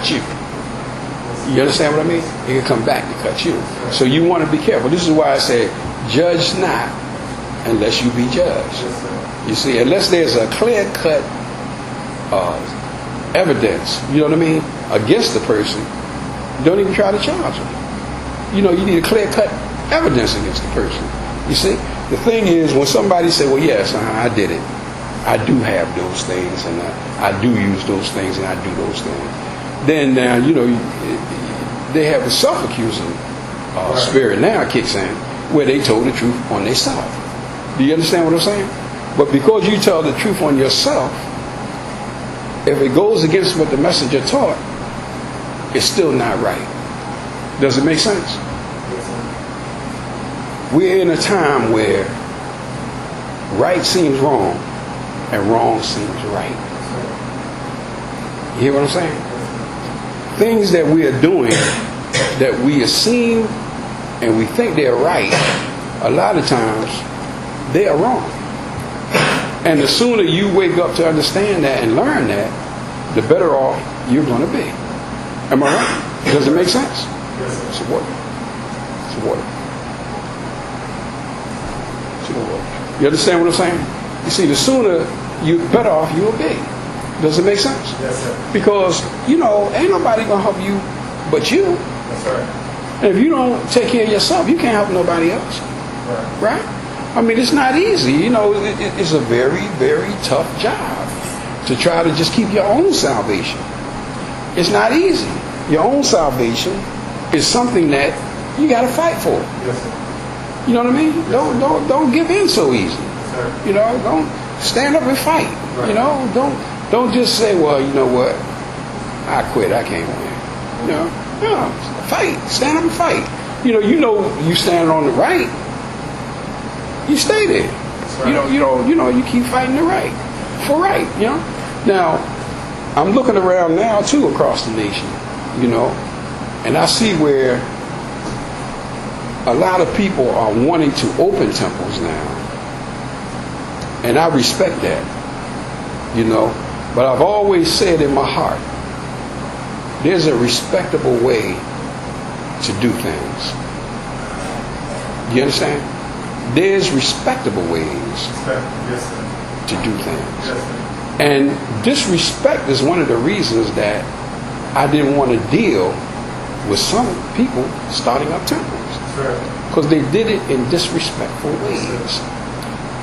cut you. You understand what I mean? It can come back to cut you. So you want to be careful. This is why I say, judge not unless you be judged. You see, unless there's a clear-cut evidence, you know what I mean, against the person, don't even try to charge them. You know, you need a clear-cut evidence against the person. You see, the thing is, when somebody say, well, yes, I did it. I do have those things, and I do use those things, and I do those things. Then now, you know, they have the self-accusing spirit now kicks in, where they told the truth on themselves. Do you understand what I'm saying? But because you tell the truth on yourself, if it goes against what the messenger taught, it's still not right. Does it make sense? We're in a time where right seems wrong and wrong seems right. You hear what I'm saying? Things that we are doing that we assume and we think they're right, a lot of times they are wrong. And the sooner you wake up to understand that and learn that, the better off you're going to be. Am I right? Does it make sense? It's a water. It's a water. It's a water. You understand what I'm saying? You see, the sooner you better off you will be. Does it make sense? Yes, sir. Because, you know, ain't nobody going to help you but you. That's right. And if you don't take care of yourself, you can't help nobody else. Right? I mean, it's not easy. You know, it's a very, very tough job to try to just keep your own salvation. It's not easy. Your own salvation is something that you got to fight for. Yes, sir. You know what I mean? Don't give in so easy. Yes, sir. You know, don't stand up and fight. Right. You know, don't just say, well, you know what, I quit, I can't win. You know, no, fight, stand up and fight. You know, you stand on the right, you stay there. Right. You know, you keep fighting the right for right. You know. Now, I'm looking around now too across the nation. You know, and I see where a lot of people are wanting to open temples now, and I respect that. You know, but I've always said in my heart, there's a respectable way to do things. You understand? There's respectable ways to do things. And disrespect is one of the reasons that I didn't want to deal with some people starting up temples. Because they did it in disrespectful ways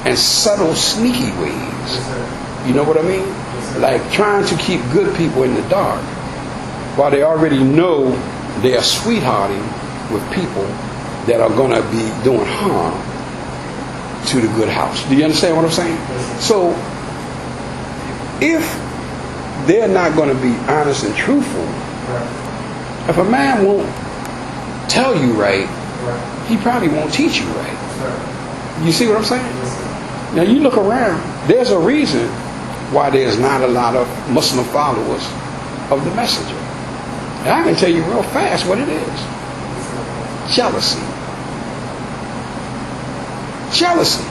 and subtle, sneaky ways. You know what I mean? Like trying to keep good people in the dark while they already know they are sweethearting with people that are going to be doing harm to the good house. Do you understand what I'm saying? So if they're not going to be honest and truthful, if a man won't tell you right, he probably won't teach you right. You see what I'm saying? Now you look around, there's a reason why there's not a lot of Muslim followers of the messenger. And I can tell you real fast what it is. Jealousy. Jealousy.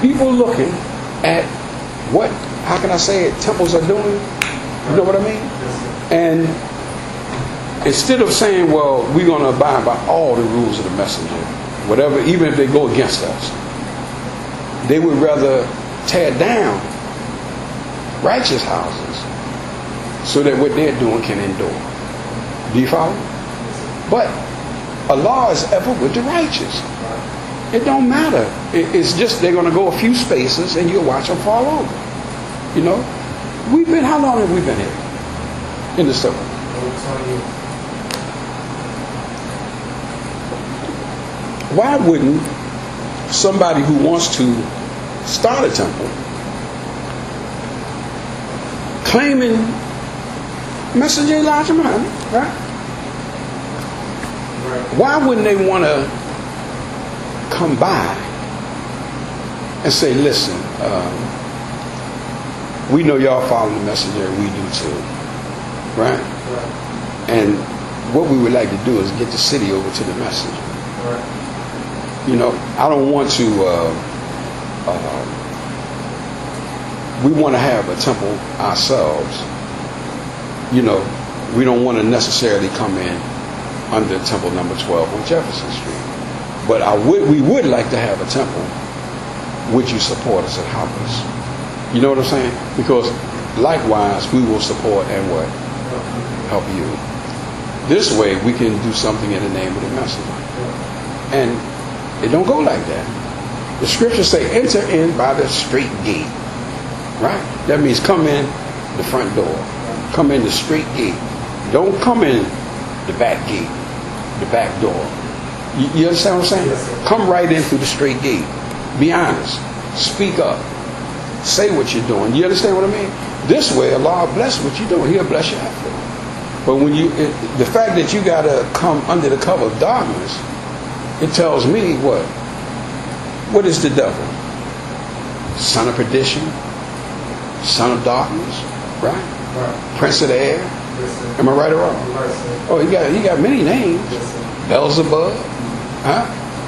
People looking at what, how can I say it, temples are doing. You know what I mean? And instead of saying, well, we're going to abide by all the rules of the messenger, whatever, even if they go against us, they would rather tear down righteous houses so that what they're doing can endure. Do you follow? But Allah is ever with the righteous. It don't matter. It's just they're going to go a few spaces and you'll watch them fall over. You know? How long have we been here? In the circle? Why wouldn't somebody who wants to start a temple claiming Messenger Elijah Muhammad, right? Why wouldn't they want to come by and say, listen, we know y'all following the messenger, we do too, right? And what we would like to do is get the city over to the messenger. You know, I don't want to, we want to have a temple ourselves, you know, we don't want to necessarily come in under temple number 12 on Jefferson Street. But we would like to have a temple. Would you support us and help us? You know what I'm saying? Because likewise, we will support and what? Help you. This way, we can do something in the name of the messenger. And it don't go like that. The scriptures say, enter in by the straight gate. Right? That means come in the front door. Come in the straight gate. Don't come in the back gate, the back door. You understand what I'm saying? Yes, come right in through the straight gate. Be honest. Speak up. Say what you're doing. You understand what I mean? This way, Allah will bless what you're doing. He'll bless you after. But when the fact that you got to come under the cover of darkness, it tells me what? What is the devil? Son of perdition, son of darkness, right? Prince of the air. Am I right or wrong? Oh, he got many names. Beelzebub,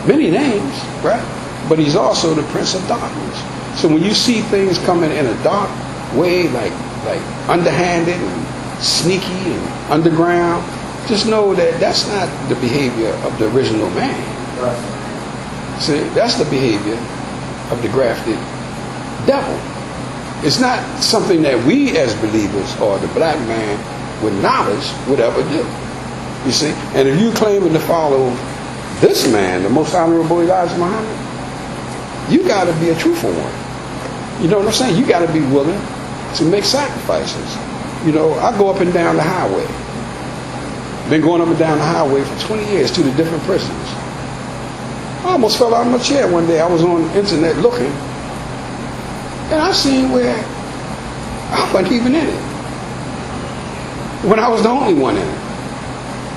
many names, right? But he's also the prince of darkness. So when you see things coming in a dark way, like underhanded and sneaky and underground, just know that that's not the behavior of the original man. See, that's the behavior of the grafted devil. It's not something that we as believers or the black man with knowledge would ever do. You see? And if you claiming to follow this man, the most honorable Elijah Muhammad, you got to be a truthful one. You know what I'm saying? You got to be willing to make sacrifices. You know, I go up and down the highway. Been going up and down the highway for 20 years to the different prisons. I almost fell out of my chair one day. I was on the internet looking, and I seen where I wasn't even in it. When I was the only one in it.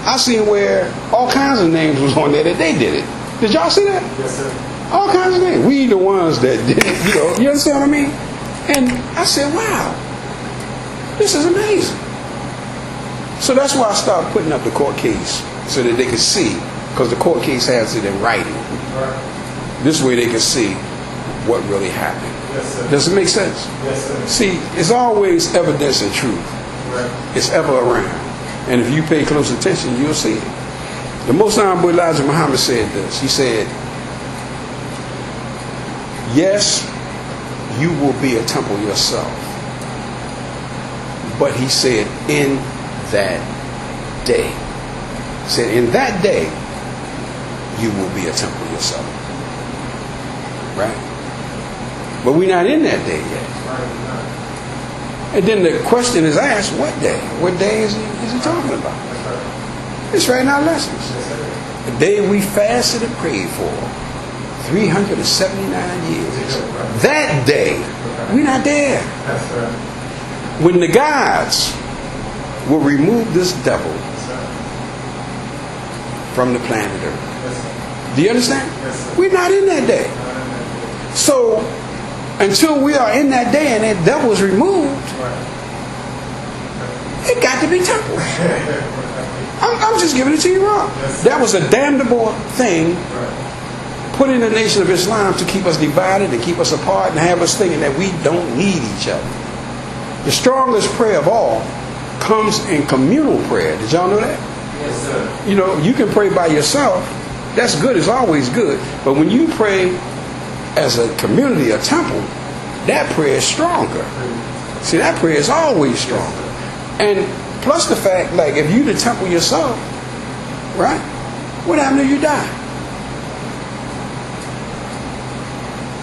I seen where all kinds of names was on there that they did it. Did y'all see that? Yes, sir. All kinds of names. We the ones that did it, you know. You understand what I mean? And I said, wow, this is amazing. So that's why I started putting up the court case so that they could see, because the court case has it in writing. Right. This way they can see what really happened. Yes, sir. Does it make sense? Yes, sir. See, it's always evidence and truth. Right. It's ever around. And if you pay close attention, you'll see it. The Most Honorable Elijah Muhammad said this. He said, yes, you will be a temple yourself. But he said, in that day. He said, in that day, you will be a temple yourself. Right? But we're not in that day yet. And then the question is asked, what day? What day is he talking about? It's right in our lessons. The day we fasted and prayed for 379 years. That day, we're not there. When the gods will remove this devil from the planet Earth. Do you understand? We're not in that day. So, until we are in that day and that devil is removed, it got to be temples. I'm just giving it to you wrong. That was a damnable thing put in the nation of Islam to keep us divided, to keep us apart, and have us thinking that we don't need each other. The strongest prayer of all comes in communal prayer. Did y'all know that? Yes, sir. You know, you can pray by yourself. That's good. It's always good. But when you pray as a community, a temple, that prayer is stronger. See, that prayer is always stronger. And plus the fact, like, if you the temple yourself, right? What happened if you die?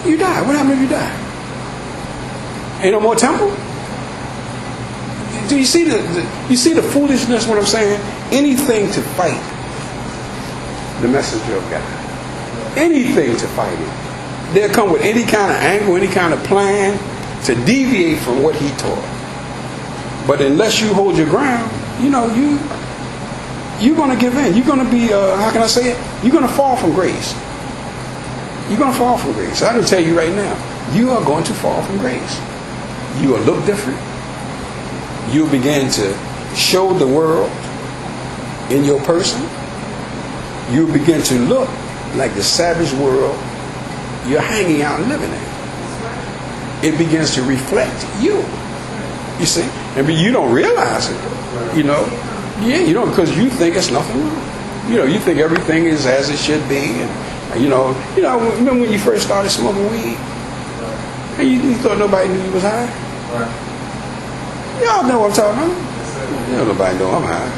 You die. What happened if you die? Ain't no more temple? Do you see the foolishness? What I'm saying? Anything to fight the messenger of God. Anything to fight it. They'll come with any kind of angle, any kind of plan to deviate from what he taught. But unless you hold your ground, you know, you're going to give in. You're going to be, how can I say it? You're going to fall from grace. You're going to fall from grace. I can tell you right now, you are going to fall from grace. You will look different. You'll begin to show the world in your person. You'll begin to look like the savage world you're hanging out and living in. It begins to reflect you. You see? And you don't realize it, you know. Yeah, you know, because you think it's nothing wrong. You know, you think everything is as it should be, and remember when you first started smoking weed, Right. and you thought nobody knew you was high? Right. Y'all know what I'm talking about. Yes, sir. You know, nobody know I'm high.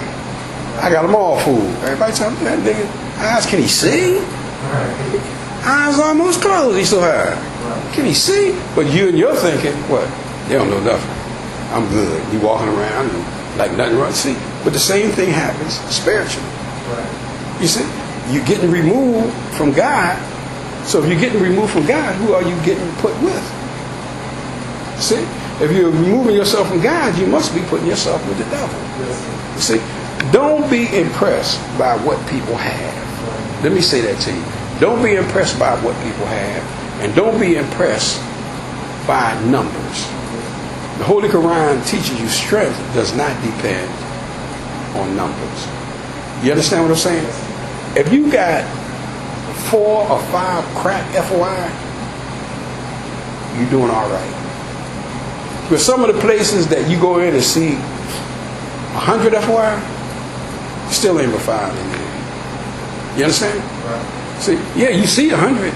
I got them all fooled. Everybody tell me that nigga eyes, can he see? Right. Eyes almost closed. He's so high. Right. Can he see? But you and you're thinking, what? They don't know nothing. I'm good. You walking around and like nothing wrong. See, but the same thing happens spiritually. Right. You see, you're getting removed from God. So if you're getting removed from God, who are you getting put with? See, if you're removing yourself from God, you must be putting yourself with the devil. Yes, sir. You see, don't be impressed by what people have. Right. Let me say that to you. Don't be impressed by what people have, and don't be impressed by numbers. The Holy Quran teaches you strength does not depend on numbers. You understand what I'm saying? If you got 4 or 5 crack FOI, you're doing all right. But some of the places that you go in and see 100 FOI, still ain't but 5 in there. You understand? Right. See, yeah, you see 100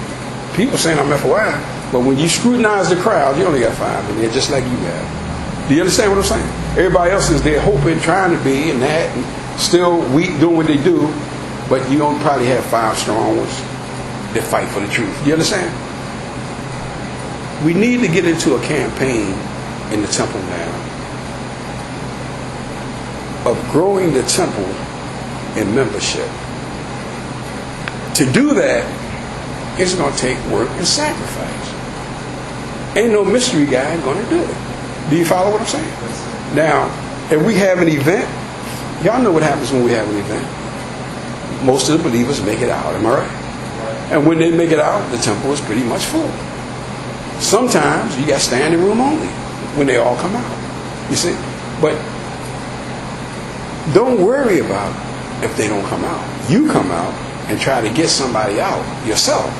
people saying I'm FOI, but when you scrutinize the crowd, you only got 5 in there, just like you got. Do you understand what I'm saying? Everybody else is there hoping, trying to be, and that, and still weak doing what they do, but you don't probably have 5 strong ones that fight for the truth. Do you understand? We need to get into a campaign in the temple now of growing the temple in membership. To do that, it's going to take work and sacrifice. Ain't no mystery guy going to do it. Do you follow what I'm saying? Yes, sir. Now, if we have an event, y'all know what happens when we have an event. Most of the believers make it out, am I right? Right. And when they make it out, the temple is pretty much full. Sometimes you got standing room only when they all come out. You see? But don't worry about if they don't come out. You come out and try to get somebody out yourself.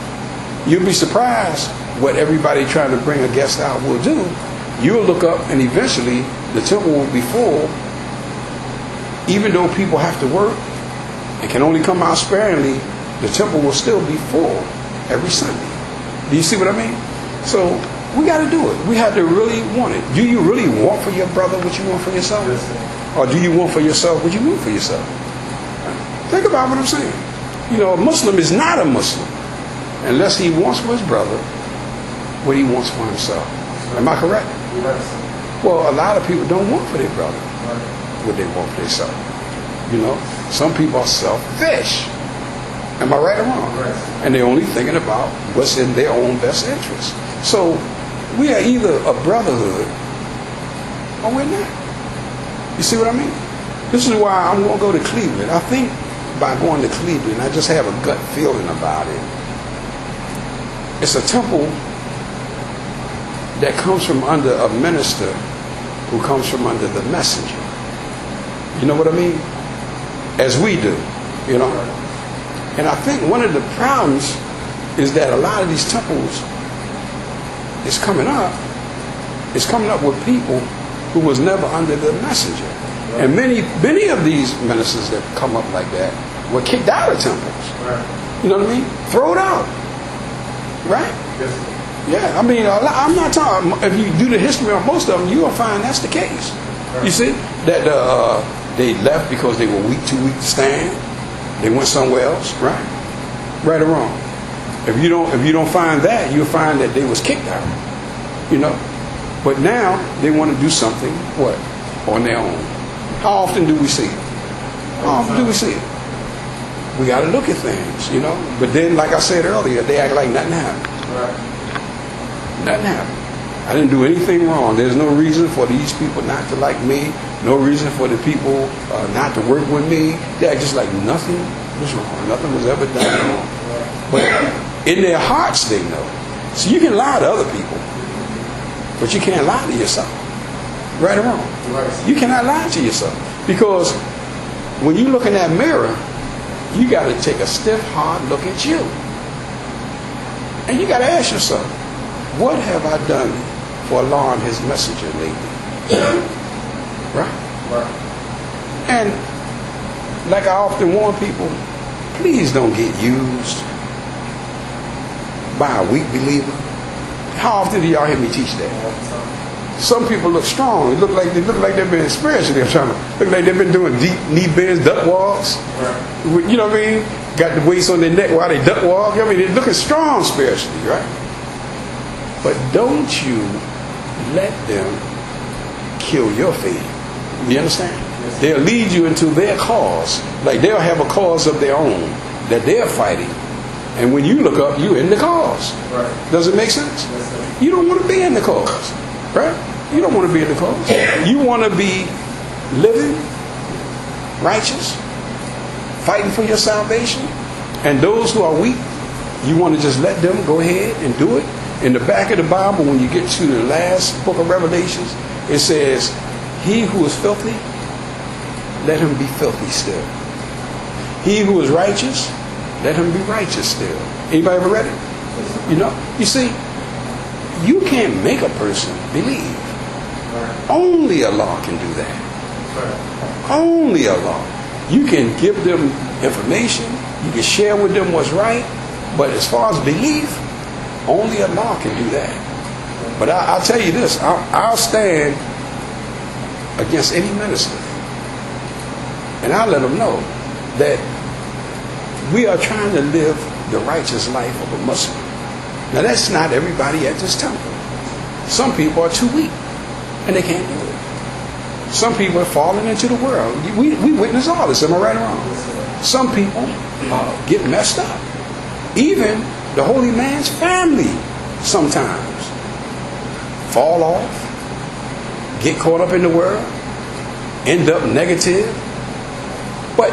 You'll be surprised what everybody trying to bring a guest out will do. You'll look up and eventually the temple will be full, even though people have to work and can only come out sparingly. The temple will still be full every Sunday. Do you see what I mean? So we got to do it. We have to really want it. Do you really want for your brother what you want for yourself? Yes, sir. Or do you want for yourself what you want for yourself? Think about what I'm saying. You know, a Muslim is not a Muslim unless he wants for his brother what he wants for himself. Am I correct? Right, sir. Well, a lot of people don't want for their brother Right. what they want for themselves. You know, some people are selfish. Am I right or wrong? Right. And they're only thinking about what's in their own best interest. So we are either a brotherhood or we're not. You see what I mean? This is why I'm going to go to Cleveland. I think by going to Cleveland, I just have a gut feeling about it. It's a temple that comes from under a minister who comes from under the messenger. You know what I mean? As we do, you know. And I think one of the problems is that a lot of these temples is coming up with people who was never under the messenger. And many of these ministers that come up like that were kicked out of temples. Right. You know what I mean? Throw it out. Right? Yes, sir. Yeah, I mean, I'm not talking, if you do the history on most of them, you're going to find that's the case. Right. You see? That they left because they were too weak to stand. They went somewhere else, right? Right or wrong? If you don't find that, you'll find that they was kicked out. You know? But now they want to do something, what? On their own. How often do we see it? How often do we see it? We got to look at things, you know? But then, like I said earlier, they act like nothing happened. Right. Nothing happened. I didn't do anything wrong. There's no reason for these people not to like me. No reason for the people not to work with me. They act just like nothing was wrong. Nothing was ever done wrong. But in their hearts, they know. So you can lie to other people, but you can't lie to yourself. Right or wrong? Right. You cannot lie to yourself. Because when you look in that mirror, you got to take a stiff, hard look at you. And you got to ask yourself, what have I done for Allah and His Messenger lately? Right? Right. And like I often warn people, please don't get used by a weak believer. How often do y'all hear me teach that? Some people look strong. They look like they've been spiritually. I'm trying to look like they've been doing deep knee bends, duck walks. Right. You know what I mean? Got the weights on their neck while they duck walk. I mean, they're looking strong spiritually, right? But don't you let them kill your faith. You understand? Yes. They'll lead you into their cause. Like they'll have a cause of their own that they're fighting. And when you look up, you're in the cause. Right. Does it make sense? Yes, sir. You don't want to be in the cause, right? You don't want to be in the cause. You want to be living righteous, fighting for your salvation. And those who are weak, you want to just let them go ahead and do it. In the back of the Bible, when you get to the last book of Revelations, it says, he who is filthy, let him be filthy still. He who is righteous, let him be righteous still. Anybody ever read it? You know, you see, you can't make a person believe. Right. Only Allah can do that. Right. Only Allah. You can give them information, you can share with them what's right, but as far as belief, only Allah can do that. But I'll tell you this, I'll stand against any minister, and I'll let them know that we are trying to live the righteous life of a Muslim. Now that's not everybody at this temple. Some people are too weak and they can't do it. Some people are falling into the world. We witness all this, am I right or wrong? Some people get messed up. Even the holy man's family sometimes fall off, get caught up in the world, end up negative. But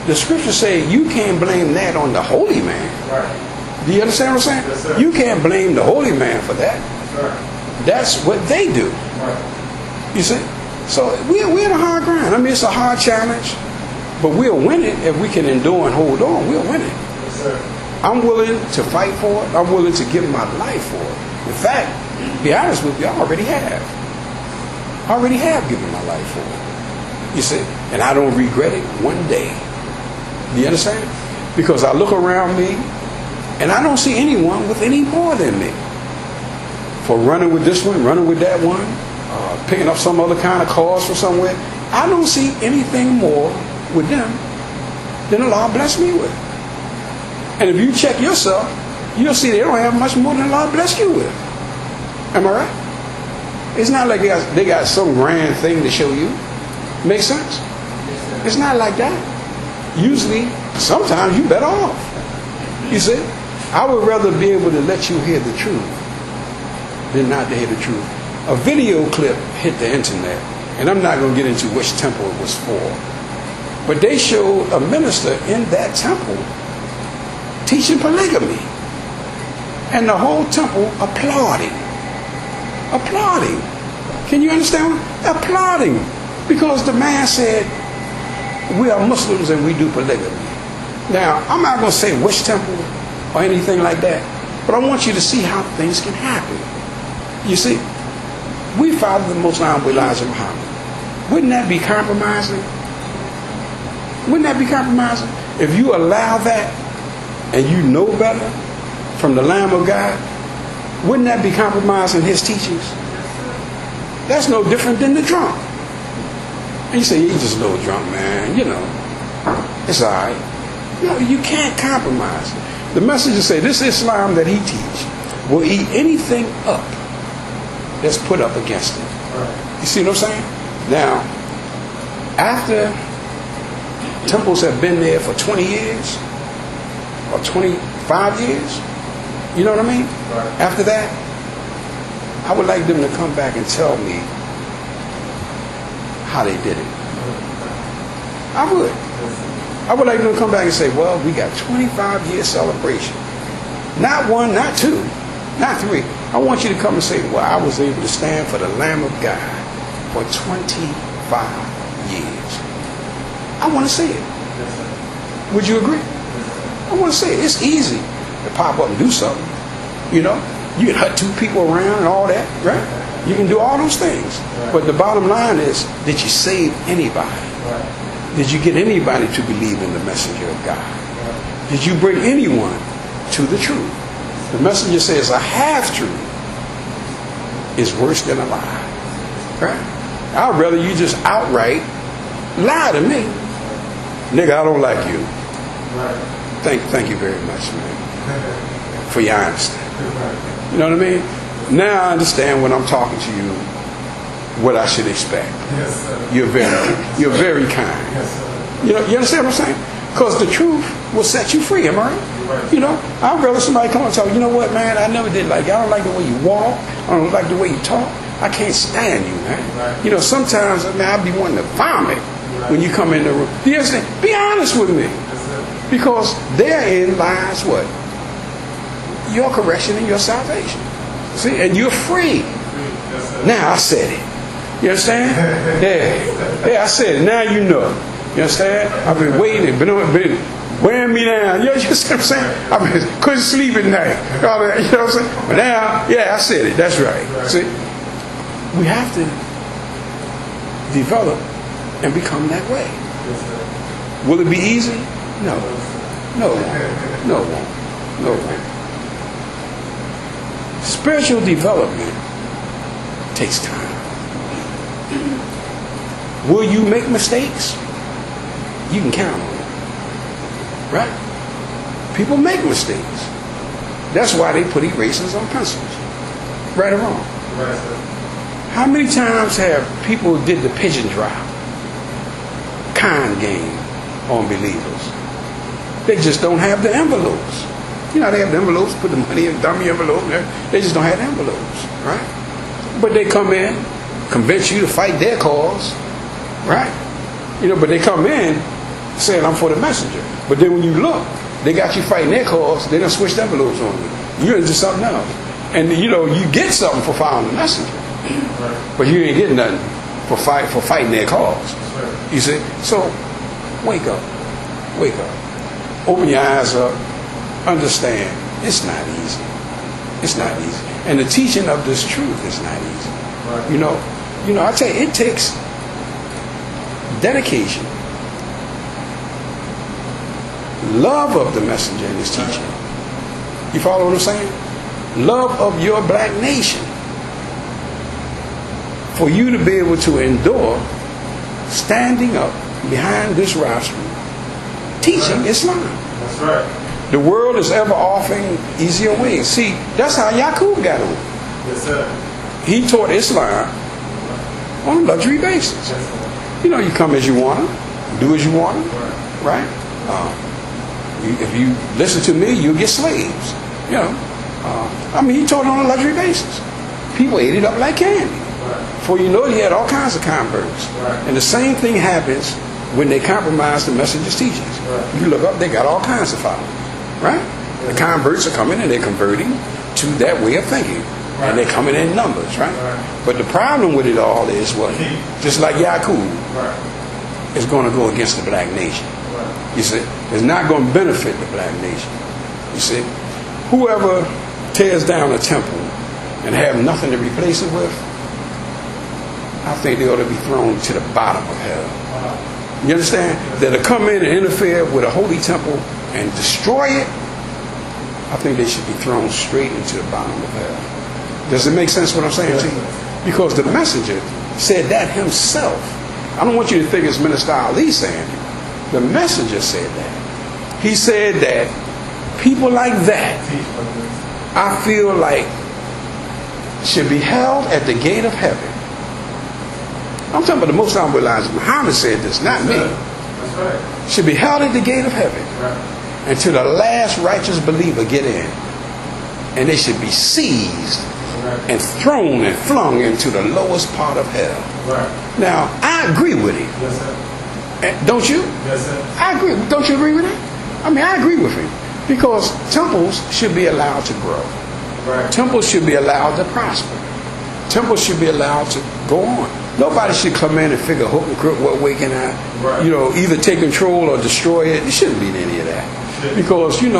the scriptures say you can't blame that on the holy man. Right. Do you understand what I'm saying? Yes, sir. You can't blame the holy man for that. Right. That's what they do. Right. You see? So we're in a hard ground. I mean, it's a hard challenge, but we'll win it if we can endure and hold on. We'll win it. Yes, sir. I'm willing to fight for it. I'm willing to give my life for it. In fact, to be honest with you, I already have. I already have given my life for it. You see? And I don't regret it one day. Do you understand? Because I look around me and I don't see anyone with any more than me. For running with this one, running with that one, picking up some other kind of cause from somewhere. I don't see anything more with them than Allah blessed me with. And if you check yourself, you'll see they don't have much more than Allah blessed you with. Am I right? It's not like they got some grand thing to show you. Make sense? It's not like that. Usually, sometimes you better off. You see? I would rather be able to let you hear the truth than not to hear the truth. A video clip hit the internet, and I'm not going to get into which temple it was for, but they showed a minister in that temple teaching polygamy, and the whole temple applauding. Applauding. Can you understand? Applauding. Because the man said, we are Muslims and we do polygamy. Now, I'm not going to say which temple or anything like that, but I want you to see how things can happen. You see, we follow the Most Honorable Elijah Muhammad. Wouldn't that be compromising? Wouldn't that be compromising? If you allow that and you know better from the Lamb of God, wouldn't that be compromising his teachings? That's no different than the drunk. And you say, yeah, he's just a little drunk, man. You know, it's all right. No, you can't compromise. The message say this Islam that he teach will eat anything up that's put up against it. Right. You see what I'm saying? Now, after temples have been there for 20 years or 25 years, you know what I mean? Right. After that, I would like them to come back and tell me how they did it. I would. I would like them to come back and say, well, we got 25-year celebration. Not one, not two, not three. I want you to come and say, well, I was able to stand for the Lamb of God for 25 years. I want to see it. Yes, sir. Would you agree? Yes, sir. I want to see it. It's easy to pop up and do something. You know, you can hut two people around and all that, right? You can do all those things. Right. But the bottom line is, did you save anybody? Right. Did you get anybody to believe in the messenger of God? Did you bring anyone to the truth? The messenger says a half-truth is worse than a lie. Right? I'd rather you just outright lie to me. Nigga, I don't like you. Thank you very much, man, for your honesty. You know what I mean? Now I understand when I'm talking to you what I should expect. Yes, sir. You're very kind. Yes, sir. You know, you understand what I'm saying? Because the truth will set you free, am I right? You know, I'd rather somebody come and tell me, you know what, man, I never did like you. I don't like the way you walk. I don't like the way you talk. I can't stand you, man. Right. You know, sometimes, man, I'd be wanting to vomit when you come in the room. You understand? Be honest with me. Because therein lies what? Your correction and your salvation. See, and you're free. Now I said it. You understand? Yeah, I said it. Now you know. You understand? I've been waiting, been wearing me down. You know what I'm saying? I've been couldn't sleep at night. You know what I'm saying? But now, yeah, I said it. That's right. See, we have to develop and become that way. Will it be easy? No. No, it won't. No, it won't. No, it won't. Spiritual development takes time. Will you make mistakes? You can count on it. Right? People make mistakes. That's why they put erasers on pencils. Right or wrong? Right, sir. How many times have people did the pigeon drop? Con game on believers. They just don't have the envelopes. You know, they have the envelopes, put the money in dummy envelope. They just don't have the envelopes, right? But they come in, convince you to fight their cause, right? You know, but they come in saying, I'm for the messenger. But then when you look, they got you fighting their cause, they done switched envelopes on you. You're into something else. And, you know, you get something for following the messenger. Right. But you ain't getting nothing for fighting their cause. Right. You see? So, wake up. Wake up. Open your eyes up. Understand, it's not easy. It's not easy. And the teaching of this truth is not easy. Right. You know, I tell you, it takes dedication, love of the messenger and his teaching. You follow what I'm saying? Love of your black nation. For you to be able to endure standing up behind this rostrum, teaching Islam. That's right. The world is ever offering easier ways. See, that's how Yaqub got on. Yes, sir. He taught Islam on a luxury basis. Yes, sir. You know, you come as you want to, do as you want to, right? If you listen to me, you'll get slaves. You know, he taught on a luxury basis. People ate it up like candy. Right. Before you know it, he had all kinds of converts. Right. And the same thing happens when they compromise the messenger's teachings. Right. You look up, they got all kinds of followers. Right? The converts are coming and they're converting to that way of thinking. Right. And they're coming in numbers, right? Right. But the problem with it all is what? Just like Yaqub, Right. is going to go against the black nation. Right. You see? It's not going to benefit the black nation. You see? Whoever tears down a temple and have nothing to replace it with, I think they ought to be thrown to the bottom of hell. You understand? That to come in and interfere with a holy temple and destroy it, I think they should be thrown straight into the bottom of hell. Does it make sense what I'm saying to you? Because the messenger said that himself. I don't want you to think it's Minister Ali saying it. The messenger said that. He said that people like that, I feel like, should be held at the gate of heaven. I'm talking about the Most Honorable Elijah Muhammad said this, not me. That's right. Should be held at the gate of heaven Right. until the last righteous believer get in. And they should be seized Right. and thrown and flung into the lowest part of hell. Right. Now, I agree with him. Yes, sir. Don't you? Yes, sir. I agree. Don't you agree with that? I agree with him. Because temples should be allowed to grow. Right. Temples should be allowed to prosper. Temples should be allowed to go on. Nobody should come in and figure hook and crook, what way can I, Right. either take control or destroy it. It shouldn't be any of that. Because, you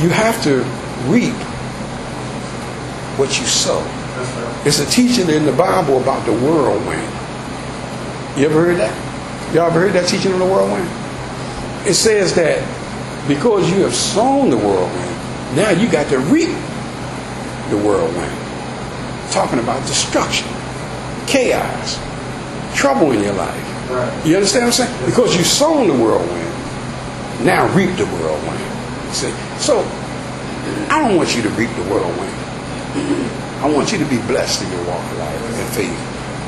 have to reap what you sow. That's right. It's a teaching in the Bible about the whirlwind. You ever heard that? Y'all ever heard that teaching on the whirlwind? It says that because you have sown the whirlwind, now you got to reap the whirlwind. Talking about destruction, chaos, trouble in your life. Right. You understand what I'm saying? Because you sown the whirlwind, now reap the whirlwind. See? So, I don't want you to reap the whirlwind. I want you to be blessed in your walk of life and faith.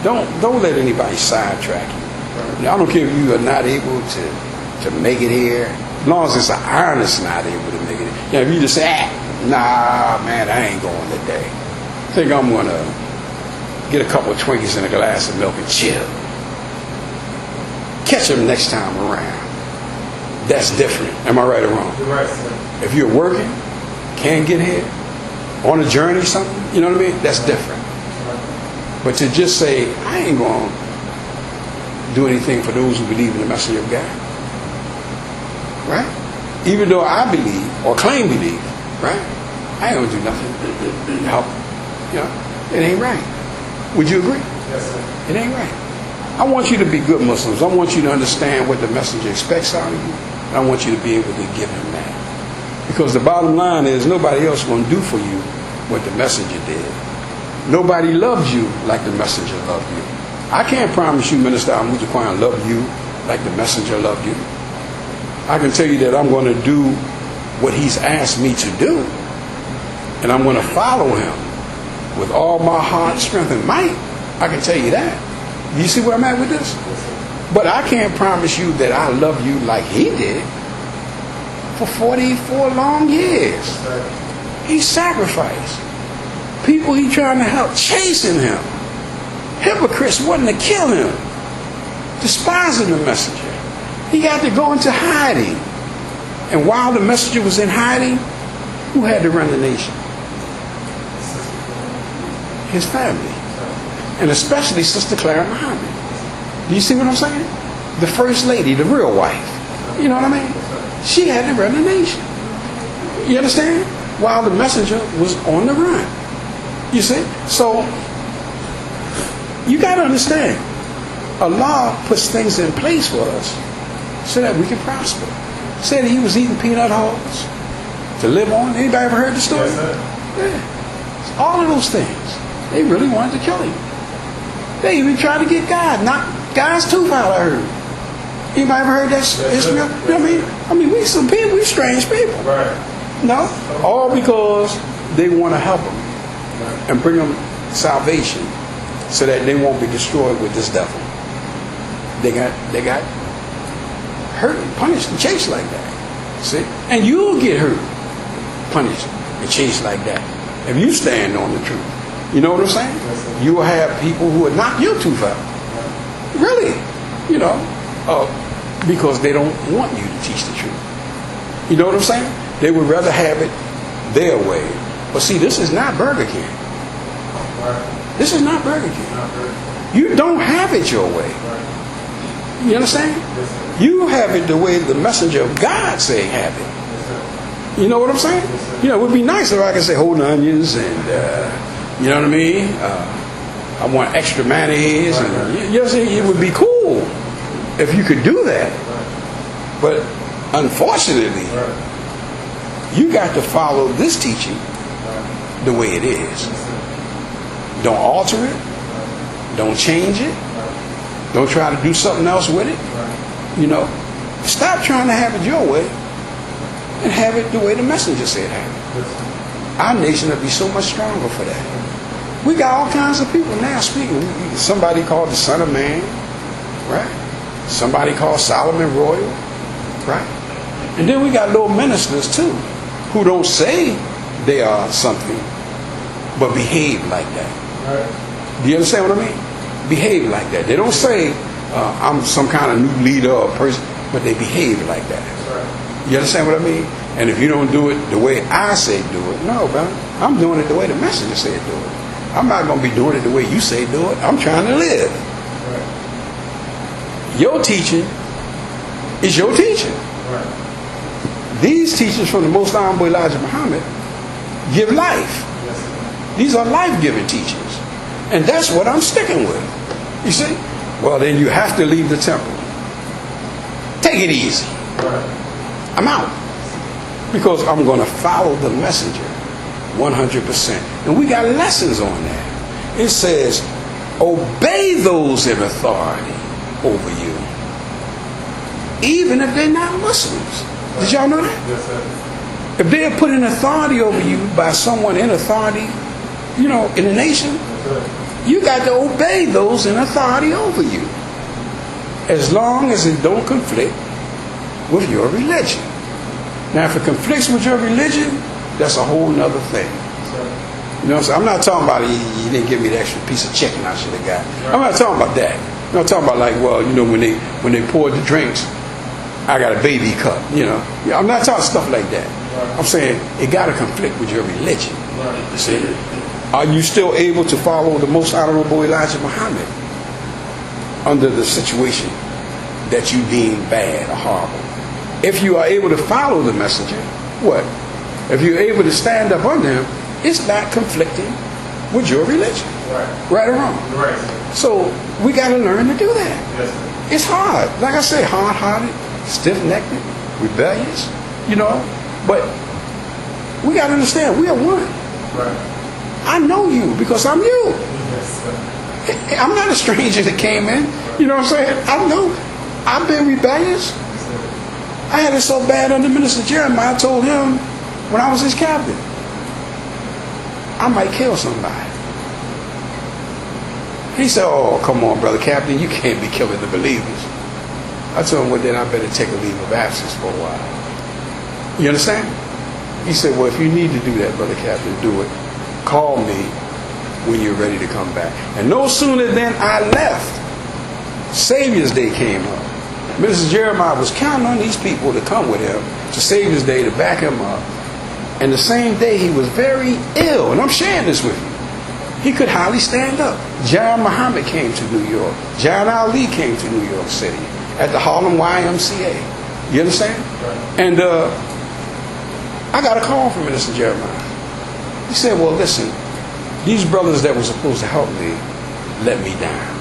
Don't let anybody sidetrack you. I don't care if you are not able to make it here, as long as it's an honest not able to make it here. Now, if you just say, nah, man, I ain't going today. I think I'm going to get a couple of Twinkies and a glass of milk and chill. Catch them next time around. That's different. Am I right or wrong? You're right, sir. If you're working, can't get here, on a journey, something, you know what I mean? That's different. But to just say, I ain't going to do anything for those who believe in the message of God. Right? Even though I believe, or claim believe, right? I ain't going to do nothing to help. You know, it ain't right. Would you agree? Yes, sir. It ain't right. I want you to be good Muslims. I want you to understand what the messenger expects out of you. And I want you to be able to give him that. Because the bottom line is nobody else is going to do for you what the messenger did. Nobody loves you like the messenger loved you. I can't promise you, Minister Al-Mutaquan, love you like the messenger loved you. I can tell you that I'm going to do what he's asked me to do. And I'm going to follow him with all my heart, strength, and might. I can tell you that. You see where I'm at with this? But I can't promise you that I love you like he did for 44 long years. He sacrificed. People he trying to help, chasing him. Hypocrites wanting to kill him. Despising the messenger. He had to go into hiding. And while the messenger was in hiding, who had to run the nation? His family. And especially Sister Clara Muhammad. Do you see what I'm saying? The first lady, the real wife. You know what I mean? She had to run the nation. You understand? While the messenger was on the run. You see? So, you got to understand. Allah puts things in place for us so that we can prosper. Said he was eating peanut hulls to live on. Anybody ever heard the story? Yes, sir. Yeah. All of those things. They really wanted to kill him. They even tried to get God. Not God's tooth out, I heard. Anybody ever heard that, Ishmael? You know what I mean? I mean, we some people, we strange people. Right. No? All because they want to help them and bring them salvation so that they won't be destroyed with this devil. They got hurt and punished and chased like that. See? And you'll get hurt, punished, and chased like that if you stand on the truth. You know what I'm saying? Yes, You will have people who will knock your tooth out. Really? You know, because they don't want you to teach the truth. You know what I'm saying? They would rather have it their way. But see, this is not Burger King. Right. This is not Burger King. Not very. You don't have it your way. Right. You understand? Yes, sir. You have it the way the messenger of God say have it. Yes, sir. You know what I'm saying? You know, it would be nice if I could say holding onions and, you know what I mean? I want extra mayonnaise. And, you know what I'm saying? It would be cool if you could do that. But unfortunately, Right. you got to follow this teaching the way it is. Don't alter it. Don't change it. Don't try to do something else with it. You know, stop trying to have it your way and have it the way the messenger said have it. Our nation would be so much stronger for that. We got all kinds of people now speaking. Somebody called the Son of Man, right? Somebody called Solomon Royal, right? And then we got little ministers too, who don't say they are something, but behave like that. Right. Do you understand what I mean? Behave like that. They don't say I'm some kind of new leader or person, but they behave like that. Right. You understand what I mean? And if you don't do it the way I say do it, no, brother, I'm doing it the way the messenger said do it. I'm not going to be doing it the way you say do it. I'm trying to live. Right. Your teaching is your teaching. Right. These teachings from the Most Honorable Elijah Muhammad give life. Yes, sir. These are life-giving teachings. And that's what I'm sticking with. You see? Well, then you have to leave the temple. take it easy. Right. I'm out. Because I'm going to follow the messenger 100%. And we got lessons on that. It says, obey those in authority over you, even if they're not Muslims. Did y'all know that? Yes, sir. If they are put in authority over you by someone in authority, in the nation, Yes, sir. you got to obey those in authority over you, as long as it don't conflict with your religion. Now, if it conflicts with your religion, that's a whole nother thing. Yes, sir. You know what I'm saying? I'm not talking about you didn't give me the extra piece of chicken I should have got. I'm not talking about that. I'm not talking about like, well, when they poured the drinks, I got a baby cup. I'm not talking stuff like that. I'm saying it got to conflict with your religion. You see? Are you still able to follow the most honorable Elijah Muhammad under the situation that you deem bad or horrible? If you are able to follow the messenger, what? If you're able to stand up under him, it's not conflicting with your religion. Right or wrong? Right. So we got to learn to do that. Yes, sir. It's hard. Like I say, hard-hearted, stiff-necked, rebellious, But we got to understand, we are one. Right. I know you because I'm you. Yes, sir. I'm not a stranger that came in. You know what I'm saying? I know. I've been rebellious. Yes, sir. I had it so bad under Minister Jeremiah. I told him when I was his captain, I might kill somebody. He said, oh, come on, brother captain, you can't be killing the believers. I told him, well, then I better take a leave of absence for a while. You understand? He said, well, if you need to do that, brother captain, do it. Call me when you're ready to come back. And no sooner than I left, Savior's Day came up. Minister Jeremiah was counting on these people to come with him to Savior's Day to back him up. And the same day he was very ill. And I'm sharing this with you. He could hardly stand up. John Muhammad came to New York. John Ali came to New York City at the Harlem YMCA. You understand? Right. And I got a call from Minister Jeremiah. He said, well, listen, these brothers that were supposed to help me let me down.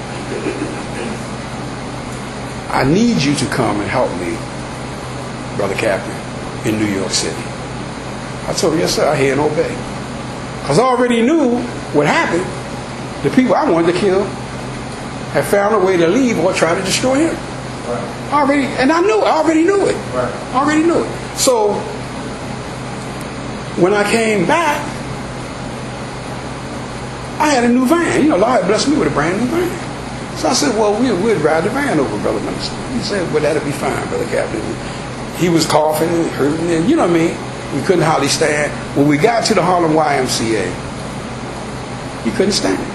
I need you to come and help me, Brother Captain, in New York City. I told him, yes, sir, I hear and obey. Because I already knew what happened. The people I wanted to kill had found a way to leave or try to destroy him. Right. I already knew it. Right. I already knew it. So when I came back, I had a new van. Lord had blessed me with a brand new van. So I said, well, we'd ride the van over, Brother Minister. He said, well, that'll be fine, Brother Captain. He was coughing and hurting, and you know what I mean? We couldn't hardly stand. When we got to the Harlem YMCA, he couldn't stand it.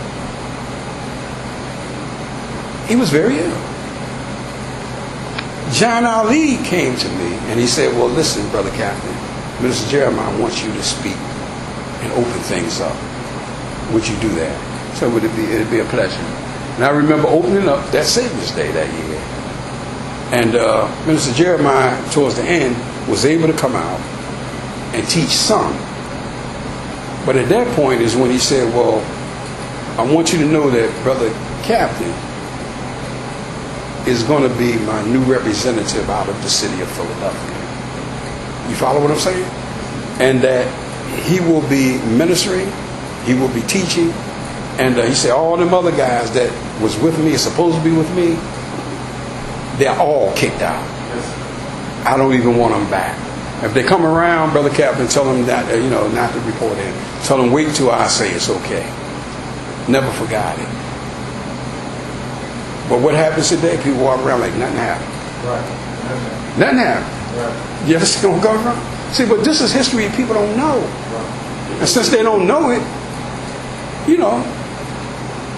He was very ill. John Ali came to me and he said, well, listen, Brother Captain, Minister Jeremiah wants you to speak and open things up. Would you do that? So it'd be a pleasure. And I remember opening up that Savior's Day that year. And Minister Jeremiah, towards the end, was able to come out and teach some. But at that point is when he said, well, I want you to know that Brother Captain is going to be my new representative out of the city of Philadelphia. You follow what I'm saying? And that he will be ministering, he will be teaching, and he said all them other guys that was with me, supposed to be with me, they're all kicked out. I don't even want them back. If they come around, Brother Captain, tell them that, not to report in. Tell them wait till I say it's okay. Never forgot it. But what happens today? People walk around like nothing happened. Right. Nothing happened. Right. You understand where I'm coming from? See, but this is history and people don't know. Right. And since they don't know it,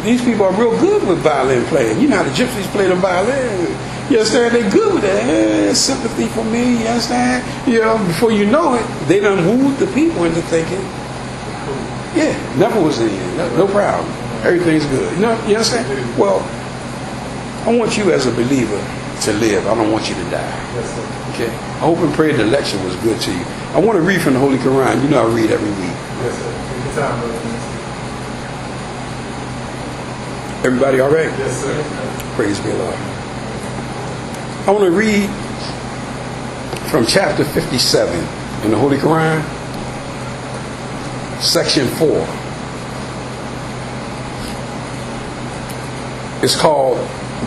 these people are real good with violin playing. You know how the gypsies play the violin. You understand? They're good with that. Sympathy for me, you understand? Before you know it, they done wooed the people into thinking, yeah, never was in here. No problem. Everything's good. You understand? Well, I want you as a believer to live. I don't want you to die. Yes, sir. Okay? I hope and pray the lecture was good to you. I want to read from the Holy Quran. I read every week. Yes, sir. Take your time, brother. Everybody all right? Yes, sir. Praise be Lord. I want to read from chapter 57 in the Holy Quran, section 4. It's called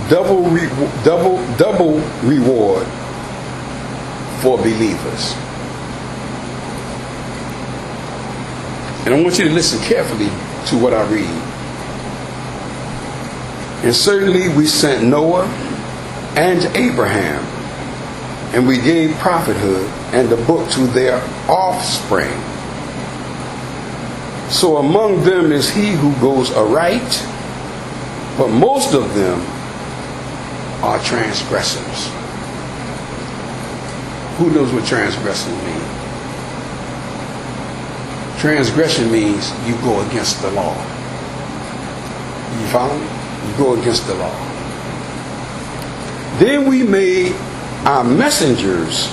double reward for believers. And I want you to listen carefully to what I read. And certainly we sent Noah and Abraham, and we gave prophethood and the book to their offspring. So among them is he who goes aright, but most of them are transgressors. Who knows what transgressors mean? Transgression means you go against the law. You follow me? You go against the law. Then we made our messengers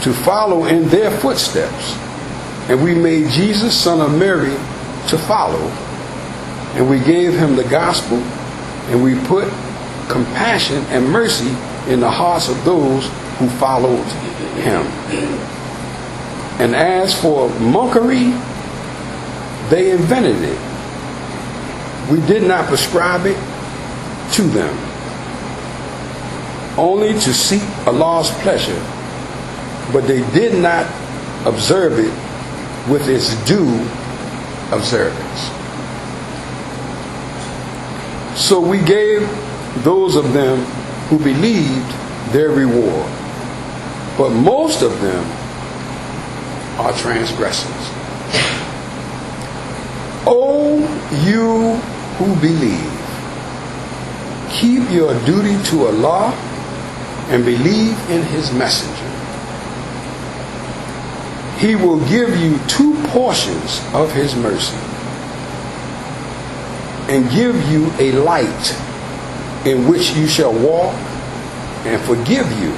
to follow in their footsteps. And we made Jesus, son of Mary, to follow. And we gave him the gospel. And we put compassion and mercy in the hearts of those who followed him. And as for monkery, they invented it. We did not prescribe it to them, only to seek Allah's pleasure, but they did not observe it with its due observance. So we gave those of them who believed their reward, but most of them are transgressors. O you who believe, keep your duty to Allah and believe in his messenger. He will give you 2 portions of his mercy and give you a light in which you shall walk and forgive you.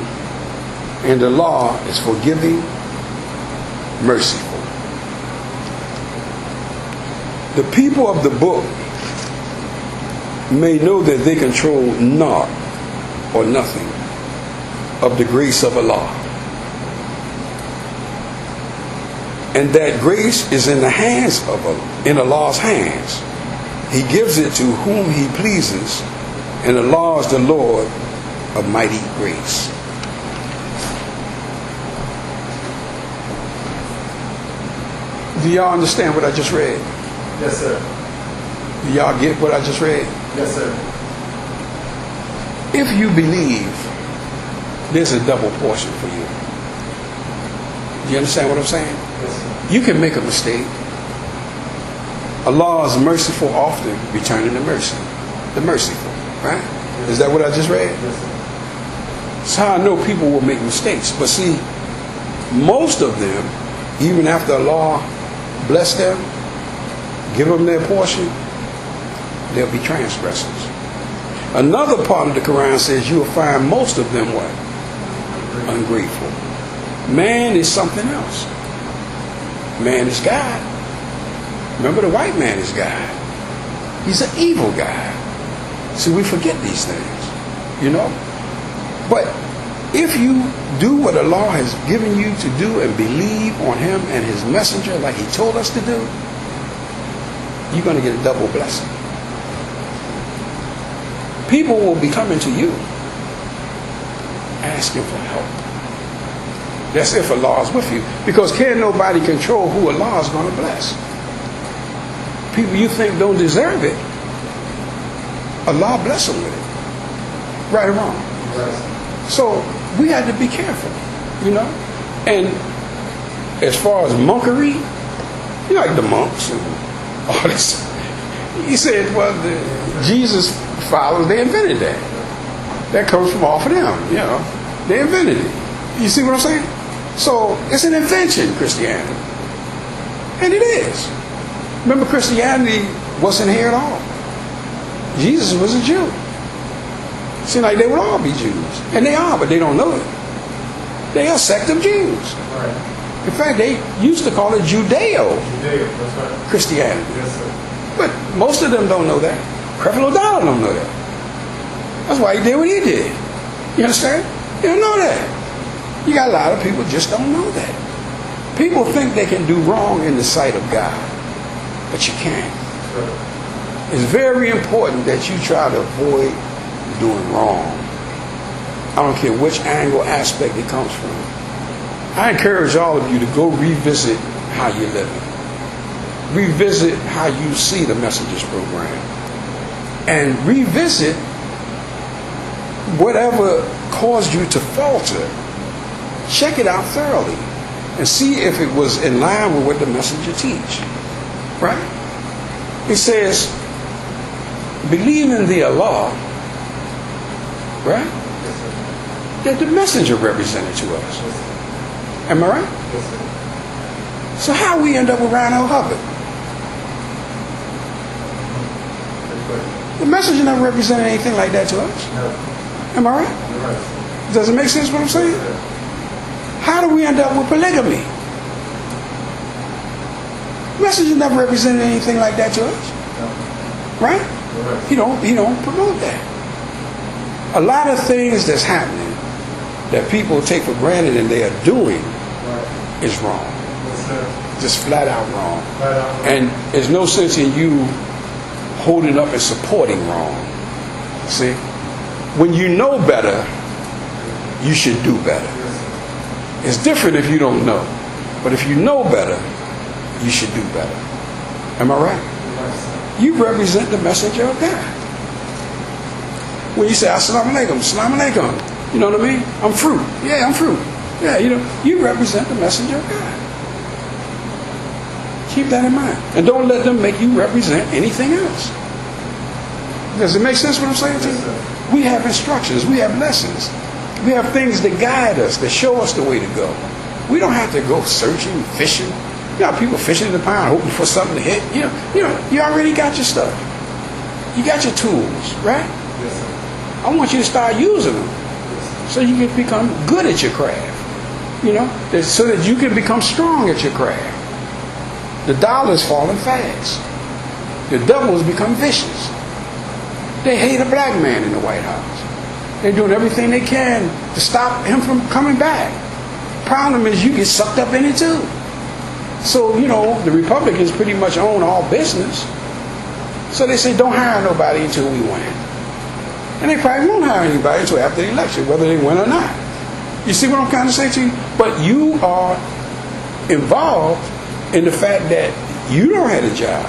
And Allah is forgiving, merciful. The people of the book may know that they control naught or nothing of the grace of Allah, and that grace is in the hands of Allah, in Allah's hands. He gives it to whom he pleases, and Allah is the Lord of mighty grace. Do y'all understand what I just read? Yes, sir. Do y'all get what I just read? Yes, sir. If you believe, there's a double portion for you. Do you understand what I'm saying? Yes, sir. You can make a mistake. Allah is merciful, often returning the mercy. The merciful, right? Is that what I just read? Yes, sir. That's how I know people will make mistakes. But see, most of them, even after Allah bless them, give them their portion, they'll be transgressors. Another part of the Quran says you will find most of them what? Ungrateful. Man is something else. Man is God. Remember, the white man is God. He's an evil God. See, we forget these things, you know. But if you do what Allah has given you to do and believe on him and his messenger like he told us to do, you're going to get a double blessing. People will be coming to you asking for help. That's if Allah is with you. Because can nobody control who Allah is going to bless? People you think don't deserve it, Allah bless them with it. Right or wrong? Right. So we had to be careful, you know. And as far as monkery, you know, like the monks and all this. He said, well, Jesus followers, they invented that. That comes from off of them, you know. They invented it. You see what I'm saying? So it's an invention, Christianity. And it is. Remember, Christianity wasn't here at all. Jesus was a Jew. Seems like they would all be Jews. And they are, but they don't know it. They are a sect of Jews. Right. In fact, they used to call it Judeo That's right. Christianity. Yes, sir. But most of them don't know that. Creflo Dollar don't know that. That's why he did what he did. You understand? They don't know that. You got a lot of people just don't know that. People think they can do wrong in the sight of God, but you can't. It's very important that you try to avoid doing wrong. I don't care which angle, aspect it comes from. I encourage all of you to go revisit how you're living. Revisit how you see the Messengers program. And revisit whatever caused you to falter. Check it out thoroughly and see if it was in line with what the Messenger teach. Right? It says, believe in the Allah, right? That the Messenger represented to us. Am I right? So how we end up with Ryan L. Hubbard? The Messenger never represented anything like that to us. Am I right? Does it make sense what I'm saying? How do we end up with polygamy? Messenger never represented anything like that to us. Right? He don't promote that. A lot of things that's happening that people take for granted and they are doing is wrong. Just flat out wrong. And there's no sense in you holding up and supporting wrong. See? When you know better, you should do better. It's different if you don't know. But if you know better, you should do better. Am I right? You represent the messenger of God. When you say, Assalamu alaikum, Assalamu alaikum, you know what I mean? I'm fruit. Yeah, I'm fruit. Yeah, you represent the messenger of God. Keep that in mind. And don't let them make you represent anything else. Does it make sense what I'm saying to you? We have instructions. We have lessons. We have things that guide us, that show us the way to go. We don't have to go searching, fishing. You know, people fishing in the pond, hoping for something to hit. You already got your stuff. You got your tools, right? Yes, sir. I want you to start using them so you can become good at your craft. So that you can become strong at your craft. The dollar's falling fast. The devils become vicious. They hate a black man in the White House. They're doing everything they can to stop him from coming back. Problem is you get sucked up in it too. So, the Republicans pretty much own all business. So they say don't hire nobody until we win. And they probably won't hire anybody until after the election, whether they win or not. You see what I'm trying to say to you? But you are involved in the fact that you don't have a job.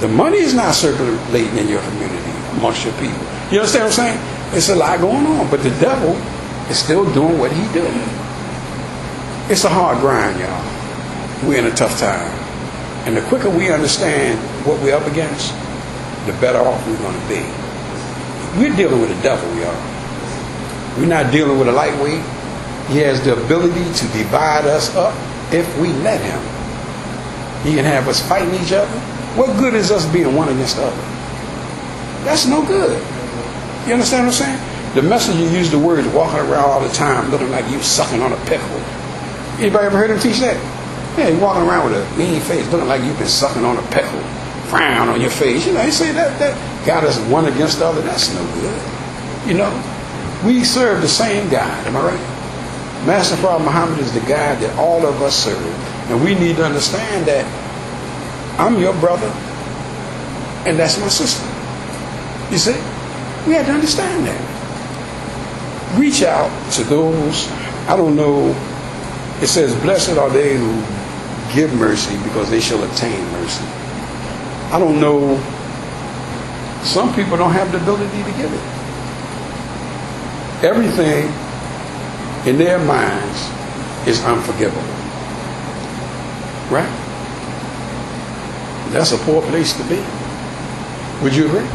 The money is not circulating in your community amongst your people. You understand what I'm saying? It's a lot going on, but the devil is still doing what he do. It's a hard grind, y'all. We're in a tough time. And the quicker we understand what we're up against, the better off we're going to be. We're dealing with a devil, y'all. We're not dealing with a lightweight. He has the ability to divide us up if we let him. He can have us fighting each other. What good is us being one against the other? That's no good. You understand what I'm saying? The messenger used the words walking around all the time looking like you sucking on a pickle. Anybody ever heard him teach that? Yeah, he's walking around with a mean face looking like you've been sucking on a pickle. Frown on your face. He say that got us one against the other. That's no good. We serve the same God. Am I right? Master Prophet Muhammad is the God that all of us serve. And we need to understand that I'm your brother and that's my sister. You see? We have to understand that. Reach out to those, I don't know, it says, blessed are they who give mercy because they shall obtain mercy. I don't know, some people don't have the ability to give it. Everything in their minds is unforgivable. Right? That's a poor place to be. Would you agree?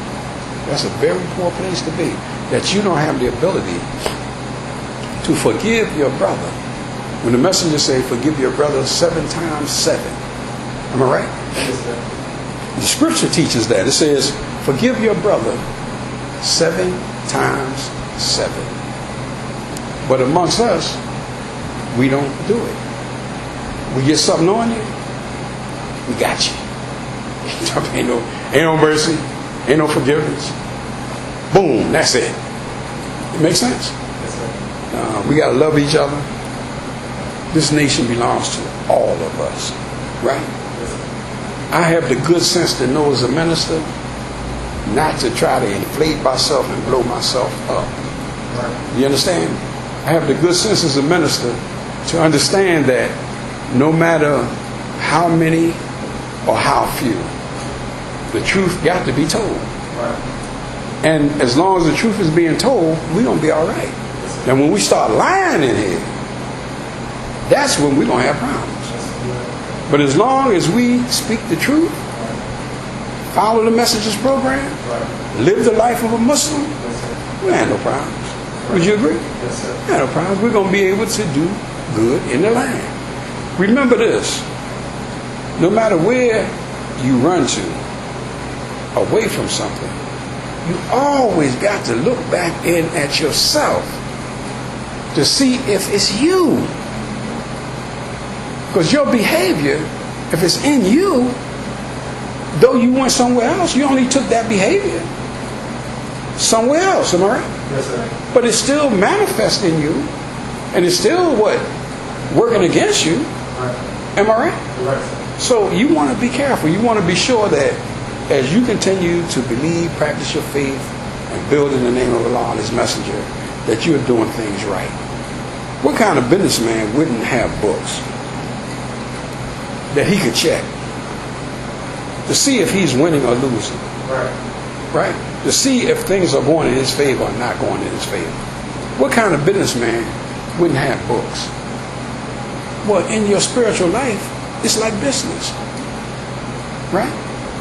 That's a very poor place to be. That you don't have the ability to forgive your brother. When the messenger say forgive your brother 7 times 7. Am I right? Yes, sir. The scripture teaches that. It says forgive your brother 7 times 7. But amongst us, we don't do it. We get something on you, we got you. ain't no mercy, ain't no forgiveness. Boom, that's it. It makes sense? Yes, sir. We got to love each other. This nation belongs to all of us, right? Yes, sir. I have the good sense to know as a minister not to try to inflate myself and blow myself up. Right. You understand? I have the good sense as a minister to understand that no matter how many or how few, the truth got to be told. Right. And as long as the truth is being told, we're going to be all right. And when we start lying in here, that's when we're going to have problems. But as long as we speak the truth, follow the Messages program, Right. live the life of a Muslim, Yes, sir. we have no problems. Would you agree? Yes, sir. We have no problems. We're going to be able to do good in the land. Remember this. No matter where you run to, away from something, you always got to look back in at yourself to see if it's you. Because your behavior, if it's in you, though you went somewhere else, you only took that behavior somewhere else, am I right? Yes, sir. But it's still manifesting you, and it's still what? Working against you, Right. am I right? You're right, sir. So you want to be careful. You want to be sure that as you continue to believe, practice your faith, and build in the name of Allah and His Messenger, that you're doing things right. What kind of businessman wouldn't have books that he could check to see if he's winning or losing, Right. right? To see if things are going in his favor or not going in his favor. What kind of businessman wouldn't have books? Well, in your spiritual life, it's like business, right?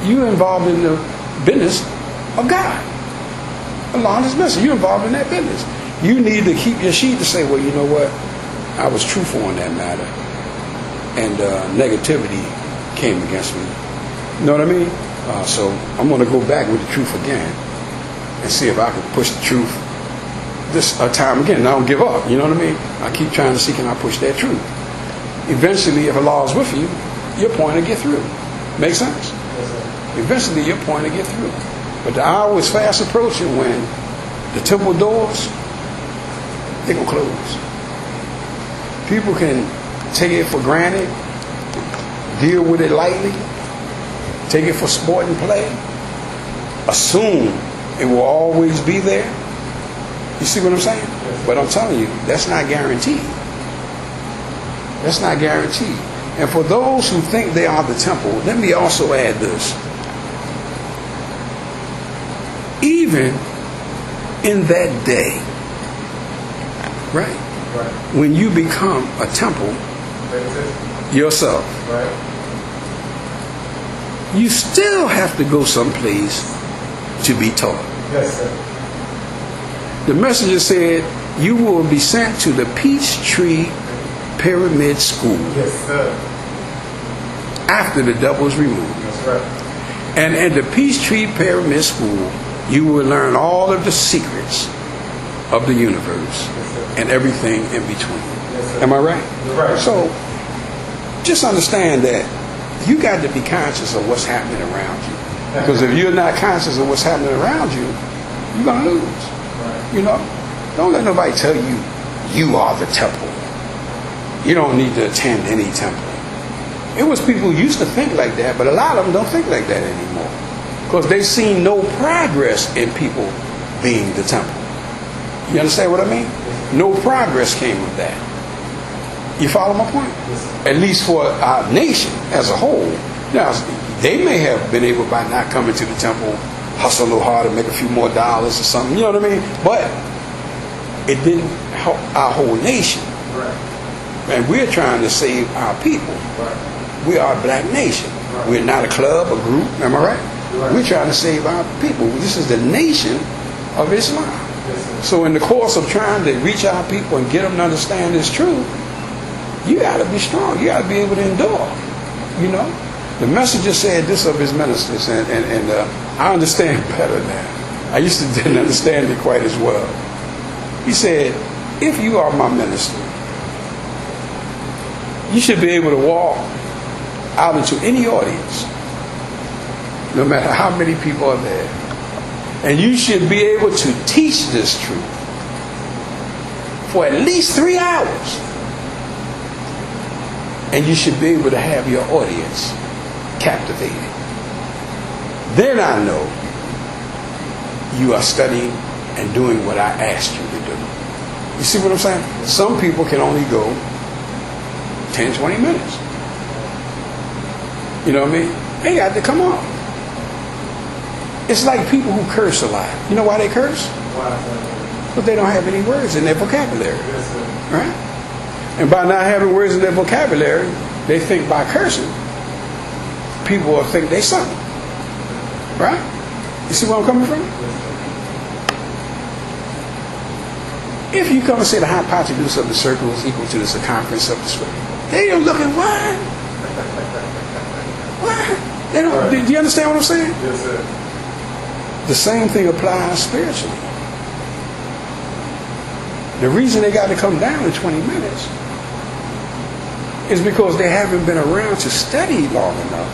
You're involved in the business of God. Allah and His Messenger, you're involved in that business. You need to keep your sheet to say, well, you know what? I was truthful on that matter. And negativity came against me. You know what I mean? So I'm going to go back with the truth again and see if I can push the truth this time again. And I don't give up. You know what I mean? I keep trying to see, can I push that truth? Eventually, if Allah is with you, your point will get through. Make sense? Yes, sir. Eventually, your point will get through. But the hour is fast approaching when the temple doors, they're going to close. People can take it for granted, deal with it lightly, take it for sport and play, assume it will always be there. You see what I'm saying? But I'm telling you, that's not guaranteed. That's not guaranteed. And for those who think they are the temple, let me also add this. Even in that day, right, Right. when you become a temple Meditation. yourself, Right. you still have to go someplace to be taught. Yes, sir. The messenger said, you will be sent to the Peachtree Pyramid School Yes, sir. after the double is removed. That's right. And at the Peachtree Pyramid School, you will learn all of the secrets of the universe and everything in between. Yes, sir. Am I right? You're right. So, just understand that you got to be conscious of what's happening around you. Because if you're not conscious of what's happening around you, you're going to lose. Right. You know? Don't let nobody tell you, you are the temple. You don't need to attend any temple. It was people who used to think like that, but a lot of them don't think like that anymore. Because they've seen no progress in people being the temple. You understand what I mean? No progress came of that. You follow my point? Yes. At least for our nation as a whole. Now, they may have been able, by not coming to the temple, hustle a little harder, make a few more dollars or something, you know what I mean? But it didn't help our whole nation. Right. And we're trying to save our people. Right. We are a black nation. Right. We're not a club, a group, am I right? Right. We're trying to save our people. This is the nation of Islam. Yes, sir. So in the course of trying to reach our people and get them to understand this truth, you got to be strong. You got to be able to endure. You know? The messenger said this of his ministers, and I understand better now. I used to didn't understand it quite as well. He said, if you are my minister, you should be able to walk out into any audience, no matter how many people are there. And you should be able to teach this truth for at least 3 hours. And you should be able to have your audience captivated. Then I know you are studying and doing what I asked you to do. You see what I'm saying? Some people can only go 10, 20 minutes. You know what I mean? They got to come on. It's like people who curse a lot. You know why they curse? But they don't have any words in their vocabulary. Right? And by not having words in their vocabulary, they think by cursing, people will think they something. Right? You see where I'm coming from? If you come and say the hypotenuse of the circle is equal to the circumference of the square, they don't look at what? What? They don't. Do you understand what I'm saying? Yes, sir. The same thing applies spiritually. The reason they got to come down in 20 minutes is because they haven't been around to study long enough